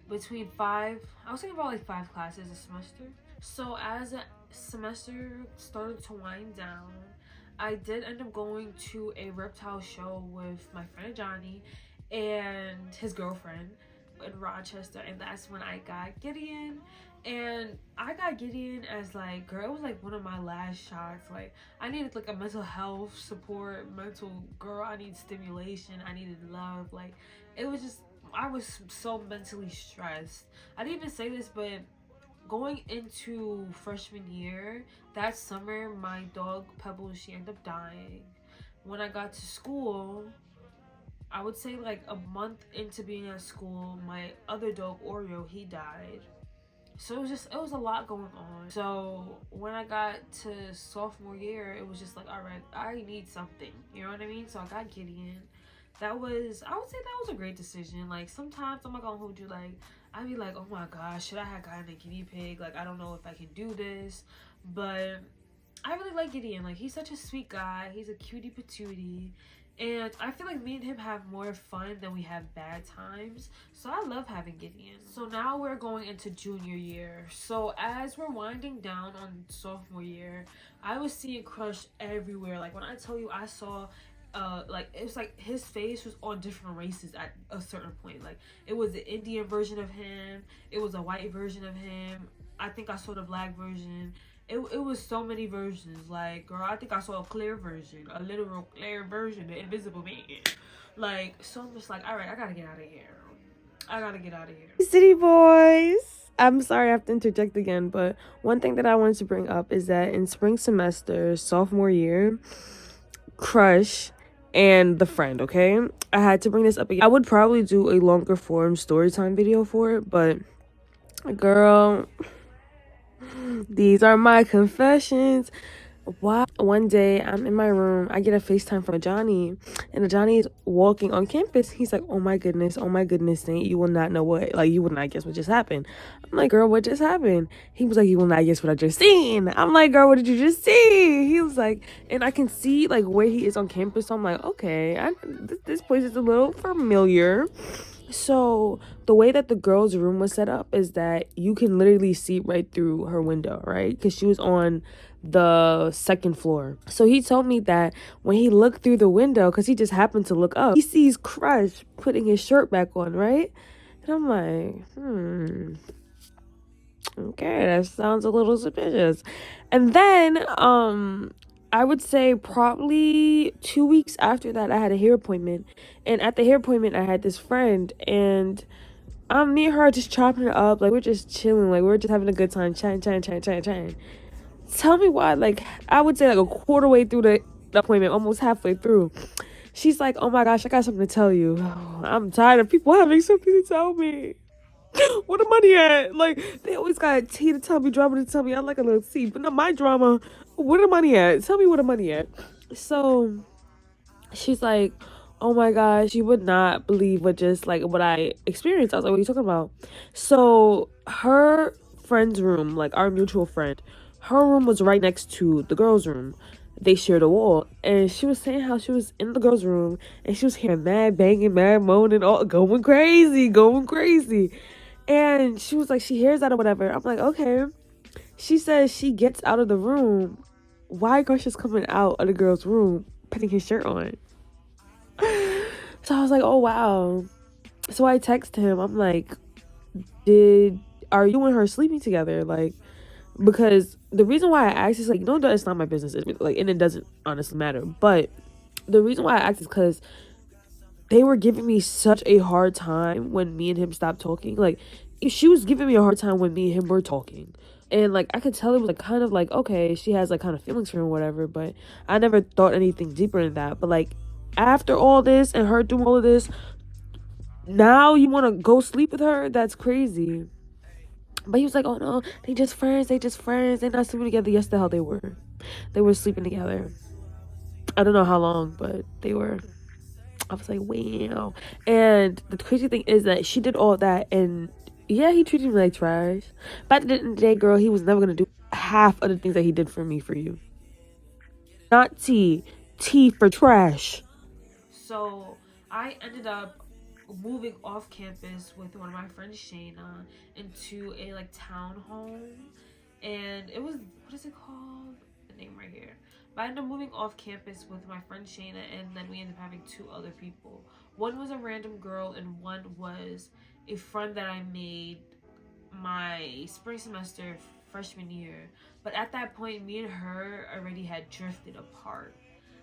between 5, I was taking about like 5 classes a semester. So as a semester started to wind down, I did end up going to a reptile show with my friend Johnny and his girlfriend in Rochester, and that's when I got Gideon. And I got Gideon as like, girl, it was like one of my last shots. Like, I needed like a mental health support, I need stimulation, I needed love. Like, it was just, I was so mentally stressed. I didn't even say this, but going into freshman year, that summer, my dog Pebbles, she ended up dying. When I got to school, I would say like a month into being at school, my other dog Oreo, he died. So it was a lot going on. So when I got to sophomore year, it was just like, all right, I need something. You know what I mean? So I got Gideon. I would say that was a great decision. Like, sometimes I'm not gonna hold you, like, I'd be like, oh my gosh, should I have gotten a guinea pig? Like, I don't know if I can do this. But I really like Gideon. Like, he's such a sweet guy. He's a cutie patootie. And I feel like me and him have more fun than we have bad times. So I love having Gideon. So now we're going into junior year. So as we're winding down on sophomore year, I was seeing crush everywhere. Like, when I tell you I saw like, it was like his face was on different races at a certain point. Like, it was the Indian version of him, it was a white version of him, I think I saw the black version. It was so many versions. Like, girl, I think I saw a clear version, a literal clear version, the invisible man. Like, so I'm just like, all right, I gotta get out of here. I gotta get out of here. City boys. I'm sorry I have to interject again, but one thing that I wanted to bring up is that in spring semester, sophomore year, crush and the friend, okay? I had to bring this up again. I would probably do a longer form story time video for it, but girl, these are my confessions. Wow. One day I'm in my room, I get a FaceTime from a Johnny, and Johnny is walking on campus. He's like, oh my goodness, Saint, you will not know what, like, you will not guess what just happened. I'm like, girl, what just happened? He was like, you will not guess what I just seen. I'm like, girl, what did you just see? He was like, and I can see like where he is on campus, so I'm like, okay, this place is a little familiar. So the way that the girl's room was set up is that you can literally see right through her window, right? Because she was on the second floor. So he told me that when he looked through the window, because he just happened to look up, he sees Crush putting his shirt back on, right? And I'm like, okay, that sounds a little suspicious. And then I would say probably 2 weeks after that, I had a hair appointment. And at the hair appointment, I had this friend, and me and her just chopping it up. Like, we're just chilling. Like, we're just having a good time, chatting. Tell me why, like, I would say like a quarter way through the appointment, almost halfway through, she's like, oh my gosh, I got something to tell you. I'm tired of people having something to tell me. Where the money at? Like, they always got tea to tell me, drama to tell me. I like a little tea, but not my drama. Where the money at? Tell me where the money at. So she's like, oh my gosh, you would not believe what I experienced. I was like, what are you talking about? So her friend's room, like our mutual friend, her room was right next to the girl's room. They shared a wall, and she was saying how she was in the girl's room and she was hearing mad banging, mad moaning, all going crazy. And she was like, she hears that or whatever. I'm like, okay. She says she gets out of the room. Why Crush is coming out of the girl's room, putting his shirt on? So I was like, oh wow. So I text him. I'm like, are you and her sleeping together? Like, because the reason why I asked is like, no, it's not my business. Like, and it doesn't honestly matter. But the reason why I asked is because they were giving me such a hard time when me and him stopped talking. Like, she was giving me a hard time when me and him were talking. And like, I could tell it was like kind of like, okay, she has like kind of feelings for him or whatever, but I never thought anything deeper than that. But like, after all this and her doing all of this, now you want to go sleep with her? That's crazy. But he was like, oh no, they just friends. They're not sleeping together. Yes, the hell they were. They were sleeping together. I don't know how long, but they were. I was like, wow. And the crazy thing is that she did all that, and yeah, he treated me like trash. But at the end of the day, girl, he was never gonna do half of the things that he did for me for you. Not T for trash. So I ended up moving off campus with one of my friends, Shayna, into a like townhome, and it was, what is it called? name right here. But I ended up moving off campus with my friend Shayna, and then we ended up having 2 other people. One was a random girl, and one was a friend that I made my spring semester freshman year. But at that point, me and her already had drifted apart.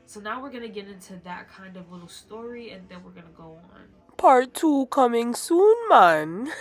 So now we're gonna get into that kind of little story, and then we're gonna go on. Part 2 coming soon, man.